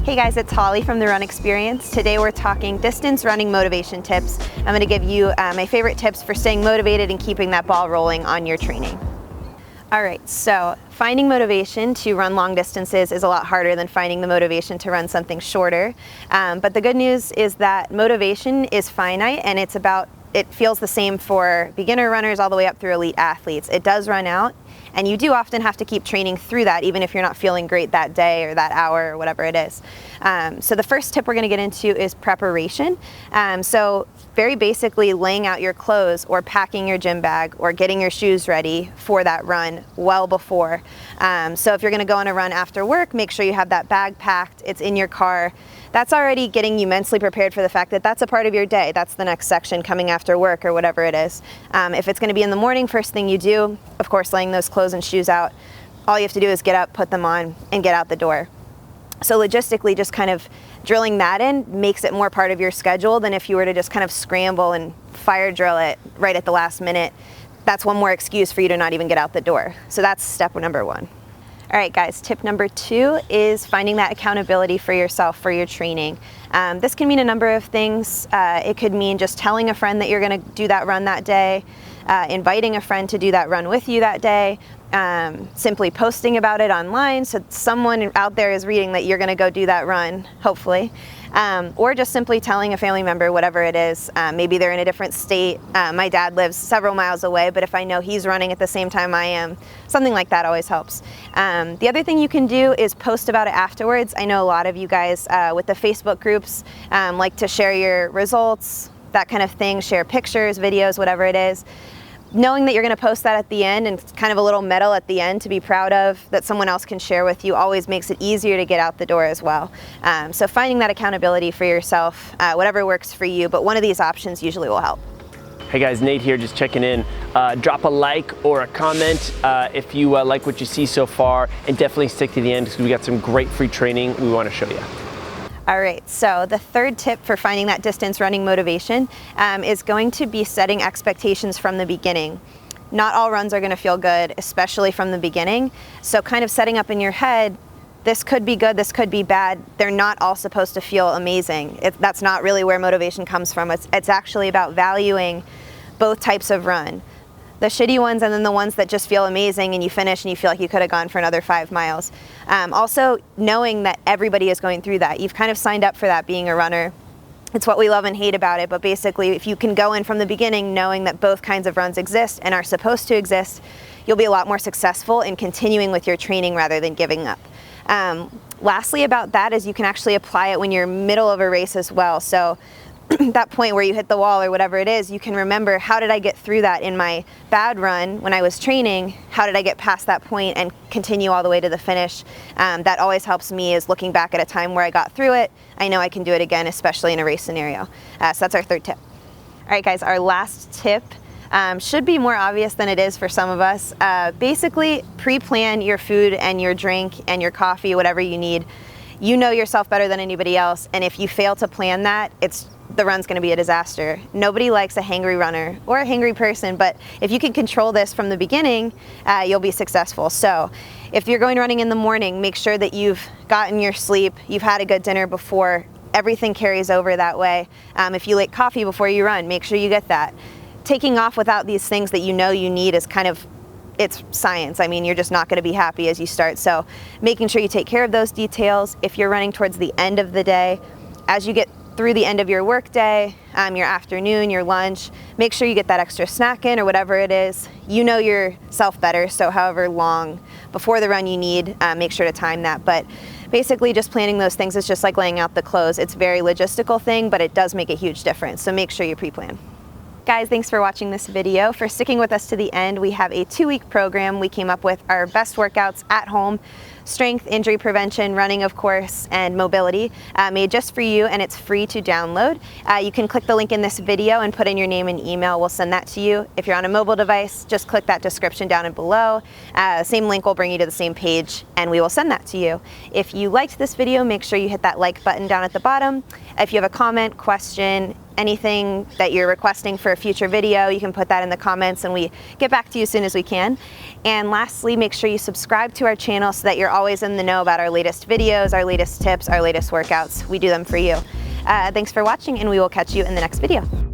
Hey guys, it's Holly from The Run Experience. Today we're talking distance running motivation tips. I'm going to give you my favorite tips for staying motivated and keeping that ball rolling on your training. Alright, so finding motivation to run long distances is a lot harder than finding the motivation to run something shorter. But the good news is that motivation is finite, and it feels the same for beginner runners all the way up through elite athletes. It does run out, and you do often have to keep training through that, even if you're not feeling great that day or that hour or whatever it is. So the first tip we're going to get into is preparation. So very basically laying out your clothes or packing your gym bag or getting your shoes ready for that run well before. So if you're going to go on a run after work, make sure you have that bag packed, it's in your car. That's already getting you mentally prepared for the fact that that's a part of your day. That's the next section coming after work or whatever it is. If it's going to be in the morning, first thing you do, of course, laying those clothes and shoes out, all you have to do is get up, put them on, and get out the door. So logistically, just kind of drilling that in makes it more part of your schedule than if you were to just kind of scramble and fire drill it right at the last minute. That's one more excuse for you to not even get out the door. So that's step number one. All right, guys, tip number two is finding that accountability for yourself for your training. This can mean a number of things. It could mean just telling a friend that you're going to do that run that day, inviting a friend to do that run with you that day, simply posting about it online so someone out there is reading that you're going to go do that run, hopefully. Or just simply telling a family member, whatever it is. Maybe they're in a different state. My dad lives several miles away, but if I know he's running at the same time I am, something like that always helps. The other thing you can do is post about it afterwards. I know a lot of you guys with the Facebook groups like to share your results, that kind of thing, share pictures, videos, whatever it is. Knowing that you're going to post that at the end and kind of a little medal at the end to be proud of that someone else can share with you always makes it easier to get out the door as well. So finding that accountability for yourself, whatever works for you, but one of these options usually will help. Hey guys, Nate here, just checking in. Drop a like or a comment if you like what you see so far, and definitely stick to the end because we got some great free training we want to show you. All right, so the third tip for finding that distance running motivation is going to be setting expectations from the beginning. Not all runs are going to feel good, especially from the beginning. So kind of setting up in your head, this could be good, this could be bad. They're not all supposed to feel amazing. That's not really where motivation comes from. It's actually about valuing both types of run. The shitty ones and then the ones that just feel amazing and you finish and you feel like you could have gone for another 5 miles. Also knowing that everybody is going through that. You've kind of signed up for that being a runner. It's what we love and hate about it, but basically if you can go in from the beginning knowing that both kinds of runs exist and are supposed to exist, you'll be a lot more successful in continuing with your training rather than giving up. Lastly about that is you can actually apply it when you're middle of a race as well. So that point where you hit the wall or whatever it is, you can remember, how did I get through that in my bad run when I was training? How did I get past that point and continue all the way to the finish? That always helps me, is looking back at a time where I got through it. I know I can do it again, especially in a race scenario. So that's our third tip. All right, guys, our last tip should be more obvious than it is for some of us. Basically, pre-plan your food and your drink and your coffee, whatever you need. You know yourself better than anybody else, and if you fail to plan that, the run's going to be a disaster. Nobody likes a hangry runner or a hangry person, but if you can control this from the beginning, you'll be successful. So if you're going running in the morning, make sure that you've gotten your sleep, you've had a good dinner before. Everything carries over that way. If you like coffee before you run, make sure you get that. Taking off without these things that you know you need is it's science. I mean, you're just not going to be happy as you start. So making sure you take care of those details. If you're running towards the end of the day, as you get through the end of your work day, your afternoon, your lunch, make sure you get that extra snack in or whatever it is. You know yourself better, so however long before the run you need, make sure to time that. But basically just planning those things is just like laying out the clothes. It's a very logistical thing, but it does make a huge difference. So make sure you pre-plan. Guys, thanks for watching this video. For sticking with us to the end, we have a 2-week program. We came up with our best workouts at home, strength, injury prevention, running of course, and mobility, made just for you, and it's free to download. You can click the link in this video and put in your name and email. We'll send that to you. If you're on a mobile device, just click that description down and below. Same link will bring you to the same page, and we will send that to you. If you liked this video, make sure you hit that like button down at the bottom. If you have a comment, question, anything that you're requesting for a future video, you can put that in the comments and we get back to you as soon as we can. And lastly, make sure you subscribe to our channel so that you're always in the know about our latest videos, our latest tips, our latest workouts. We do them for you. Thanks for watching, and we will catch you in the next video.